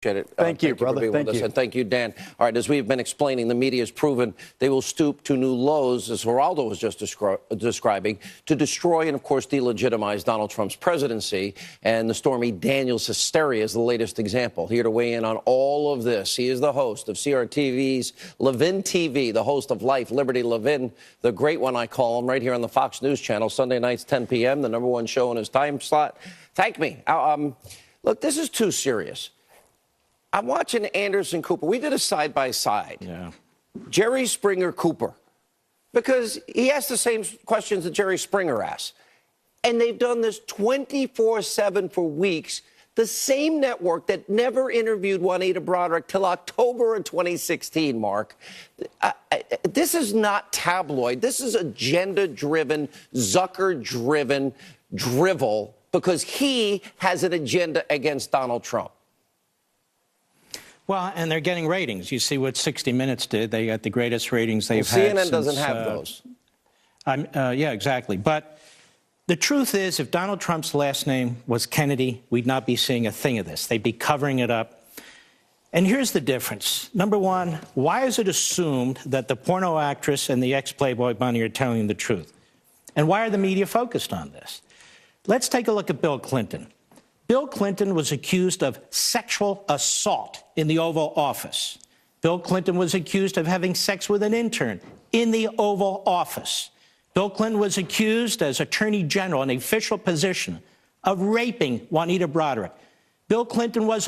Appreciate it. Thank you, brother. Thank you. And thank you, Dan. All right, as we've been explaining, the media has proven they will stoop to new lows, as Geraldo was just describing, to destroy and, of course, delegitimize Donald Trump's presidency. And the Stormy Daniels hysteria is the latest example. Here to weigh in on all of this, he is the host of CRTV's Levin TV, the host of Life, Liberty, Levin, the great one, I call him, right here on the Fox News channel, Sunday nights, 10 p.m., the #1 show in his time slot. Thank me. Look, this is too serious. I'm watching Anderson Cooper. We did a side-by-side. Yeah. Jerry Springer Cooper. Because he asked the same questions that Jerry Springer asked. And they've done this 24/7 for weeks. The same network that never interviewed Juanita Broaddrick till October of 2016, Mark. This is not tabloid. This is agenda-driven, Zucker-driven drivel because he has an agenda against Donald Trump. Well, and they're getting ratings. You see what 60 Minutes did. They got the greatest ratings they've had CNN since, doesn't have those. Yeah, exactly. But the truth is, if Donald Trump's last name was Kennedy, we'd not be seeing a thing of this. They'd be covering it up. And here's the difference. Number one, why is it assumed that the porno actress and the ex-Playboy bunny are telling the truth? And why are the media focused on this? Let's take a look at Bill Clinton. Bill Clinton was accused of sexual assault in the Oval Office. Bill Clinton was accused of having sex with an intern in the Oval Office. Bill Clinton was accused as Attorney General in an official position of raping Juanita Broaddrick. Bill Clinton was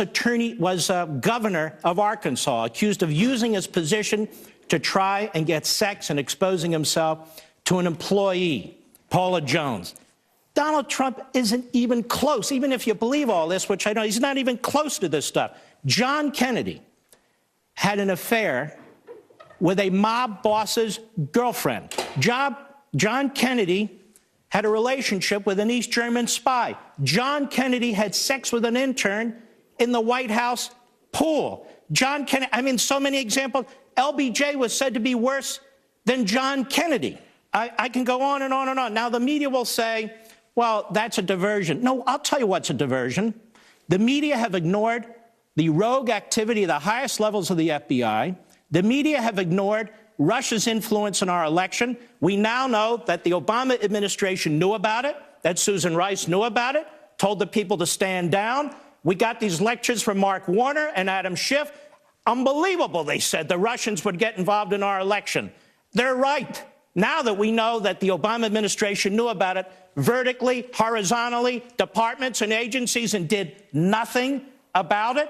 governor of Arkansas, accused of using his position to try and get sex and exposing himself to an employee, Paula Jones. Donald Trump isn't even close, even if you believe all this, which I know he's not even close to this stuff. John Kennedy had an affair with a mob boss's girlfriend. John Kennedy had a relationship with an East German spy. John Kennedy had sex with an intern in the White House pool. John Kennedy, I mean, so many examples. LBJ was said to be worse than John Kennedy. I can go on and on and on. Now, the media will say, well, that's a diversion. No, I'll tell you what's a diversion. The media have ignored the rogue activity of the highest levels of the FBI. The media have ignored Russia's influence in our election. We now know that the Obama administration knew about it, that Susan Rice knew about it, told the people to stand down. We got these lectures from Mark Warner and Adam Schiff. Unbelievable, they said, the Russians would get involved in our election. They're right. Now that we know that the Obama administration knew about it vertically, horizontally, departments and agencies, and did nothing about it.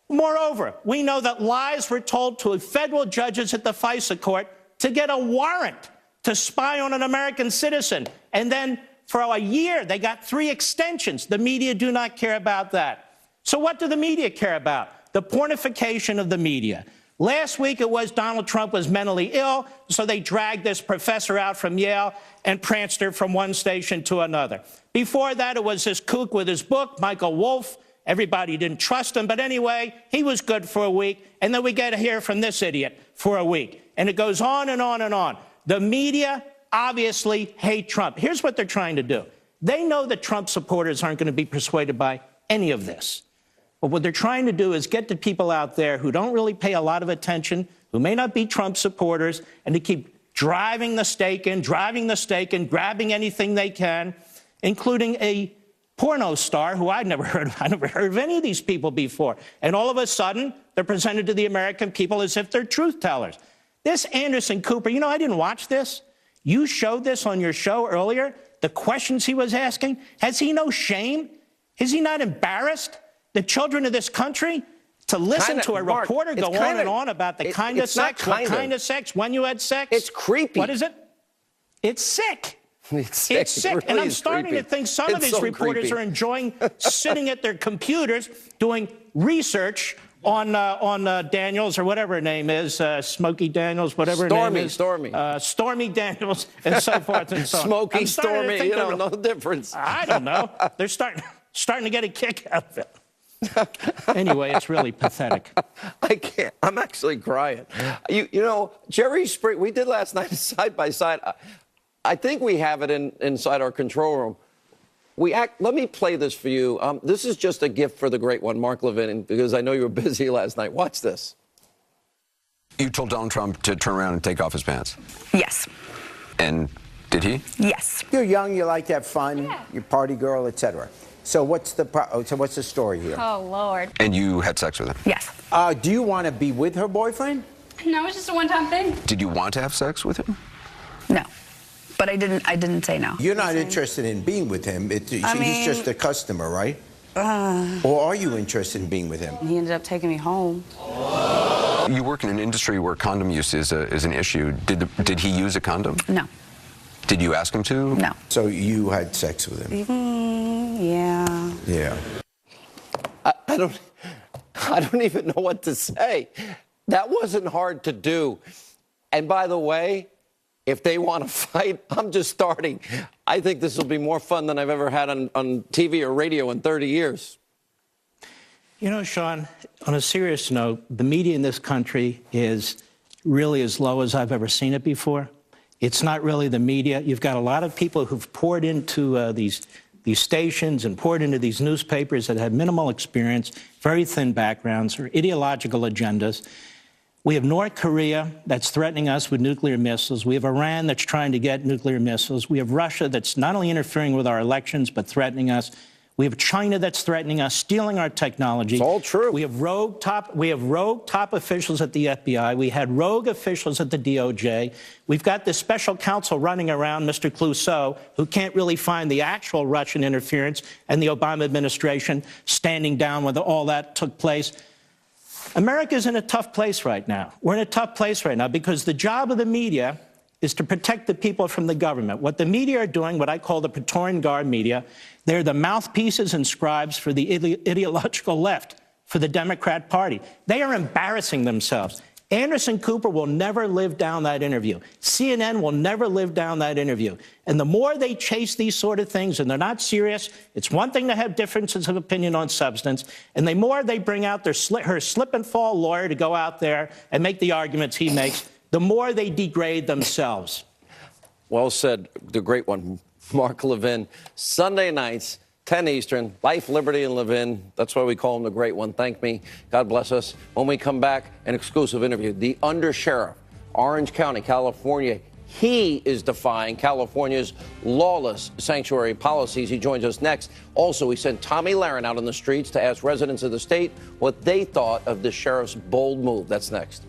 Moreover, we know that lies were told to federal judges at the FISA court to get a warrant to spy on an American citizen. And then for a year, they got 3 extensions. The media do not care about that. So what do the media care about? The pornification of the media. Last week, it was Donald Trump was mentally ill, so they dragged this professor out from Yale and pranced her from one station to another. Before that, it was this kook with his book, Michael Wolff. Everybody didn't trust him, but anyway, he was good for a week. And then we get to hear from this idiot for a week. And it goes on and on and on. The media obviously hate Trump. Here's what they're trying to do. They know that Trump supporters aren't going to be persuaded by any of this. But what they're trying to do is get the people out there who don't really pay a lot of attention, who may not be Trump supporters, and to keep driving the stake in, grabbing anything they can, including a porno star who I never heard of any of these people before. And all of a sudden, they're presented to the American people as if they're truth tellers. This Anderson Cooper, you know, I didn't watch this. You showed this on your show earlier, the questions he was asking. Has he no shame? Is he not embarrassed? The children of this country to listen to a reporter go on and on about the kind of sex, what kind of sex, when you had sex. It's creepy. What is it? It's sick. It's sick. It's sick. Really, and I'm starting to think some of these reporters are enjoying sitting at their computers doing research on Daniels or whatever her name is, Smokey Daniels, whatever her name is. Stormy Daniels and so forth and so on. Smoky, Stormy, you don't know the difference. I don't know. They're starting to get a kick out of it. Anyway, it's really pathetic. I can't. I'm actually crying. You know, Jerry Springer, we did last night side by side. I think we have it inside our control room. Let me play this for you. This is just a gift for the great one, Mark Levin, because I know you were busy last night. Watch this. You told Donald Trump to turn around and take off his pants. Yes. And did he? Yes. You're young, you like to have fun, you're party girl, etc. So what's the story here? Oh, Lord. And you had sex with him? Yes. Do you want to be with her boyfriend? No, it's just a one-time thing. Did you want to have sex with him? No. But I didn't say no. You're not interested in being with him. He's just a customer, right? Uh, Or are you interested in being with him? He ended up taking me home. You work in an industry where condom use is an issue. Did he use a condom? no. Did you ask him to? No. So you had sex with him? Yeah. Yeah. I don't even know what to say. That wasn't hard to do. And by the way, if they want to fight, I'm just starting. I think this will be more fun than I've ever had on TV or radio in 30 years. You know, Sean, on a serious note, the media in this country is really as low as I've ever seen it before. It's not really the media. You've got a lot of people who've poured into these stations and poured into these newspapers that have minimal experience, very thin backgrounds, or ideological agendas. We have North Korea that's threatening us with nuclear missiles. We have Iran that's trying to get nuclear missiles. We have Russia that's not only interfering with our elections, but threatening us. We have China that's threatening us, stealing our technology. It's all true. We have rogue top officials at the FBI. We had rogue officials at the DOJ. We've got this special counsel running around, Mr. Clouseau, who can't really find the actual Russian interference, and the Obama administration standing down when all that took place. America's in a tough place right now. We're in a tough place right now because the job of the media is to protect the people from the government. What the media are doing, what I call the Praetorian Guard media, they're the mouthpieces and scribes for the ideological left, for the Democrat Party. They are embarrassing themselves. Anderson Cooper will never live down that interview. CNN will never live down that interview. And the more they chase these sort of things, and they're not serious, it's one thing to have differences of opinion on substance, and the more they bring out her slip and fall lawyer to go out there and make the arguments he makes, the more they degrade themselves. Well said, the great one, Mark Levin. Sunday nights, 10 Eastern, Life, Liberty, and Levin. That's why we call him the great one. Thank me. God bless us. When we come back, an exclusive interview. The undersheriff, Orange County, California. He is defying California's lawless sanctuary policies. He joins us next. Also, we sent Tommy Lahren out on the streets to ask residents of the state what they thought of the sheriff's bold move. That's next.